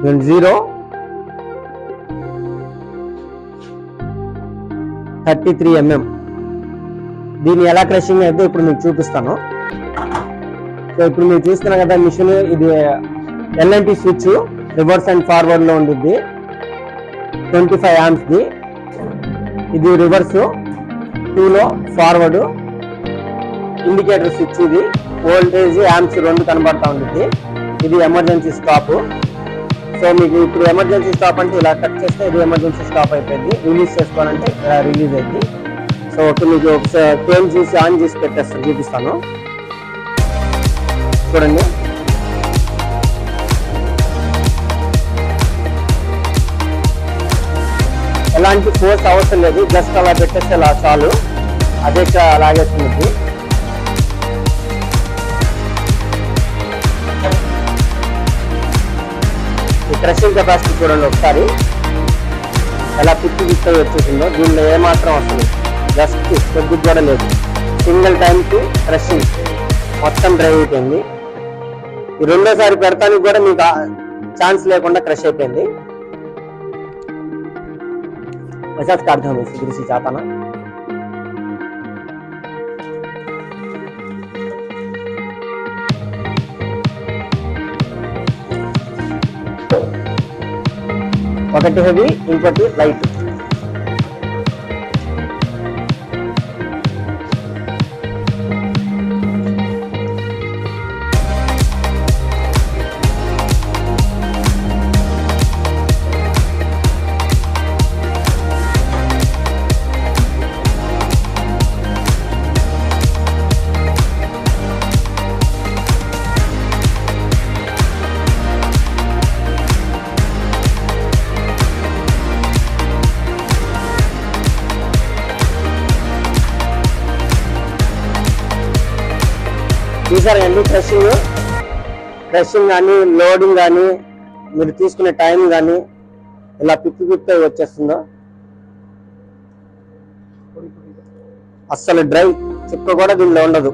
0 33 mm. దీన్ని ఎలా crushing అయితే ఇప్పుడు మీకు చూపిస్తాను. సో ఇప్పుడు మీరు చూస్తున్నా కదా మిషన్, ఇది L N T switch reverse and forward లో ఉంటుంది, 25 amps ది. ఇది రివర్స్, 2 లో ఫార్వర్డ్. ఇండికేటర్ స్విచ్ ఇది, వోల్టేజ్ యాంప్స్ రెండు కనబడతా ఉంటుంది. ఇది ఎమర్జెన్సీ స్టాప్. సో మీకు ఇప్పుడు ఎమర్జెన్సీ స్టాప్ అంటే ఇలా కట్ చేస్తే ఇది ఎమర్జెన్సీ స్టాప్ అయిపోయింది. రిలీజ్ చేసుకోవాలంటే రిలీజ్ అయింది. సో ఓకే, మీకు ఒకసారి కేమ్ చూసి ఆన్ చేసి పెట్టేస్తాను, చూపిస్తాను చూడండి. ఎలాంటి ఫోర్స్ అవసరం లేదు, జస్ట్ అలా పెట్టేస్తే అలా చాలు, అదే లాగేస్తుంది. ఈ క్రషింగ్ కెపాసిటీ చూడండి ఒకసారి, ఎలా పిచ్చి వచ్చేసిందో. దీనిలో ఏమాత్రం వస్తుంది, జస్ట్ కొద్దిగా కూడా లేదు. సింగిల్ టైంకి క్రషింగ్ మొత్తం డ్రైవ్ అయిపోయింది. ఈ రెండోసారి పెడతానికి కూడా మీకు ఛాన్స్ లేకుండా క్రష్ అయిపోయింది. मसाज काट दो इधर से चाहता ना. ఒకటి హెవీ, ఇంకోటి లైట్. చూసారండి, క్రషింగ్ కానీ లోడింగ్ కానీ మీరు తీసుకునే టైం కానీ ఇలా పిప్పి వచ్చేస్తుందో. అస్సలు డ్రైవ్ చుక్క కూడా దీనిలో ఉండదు.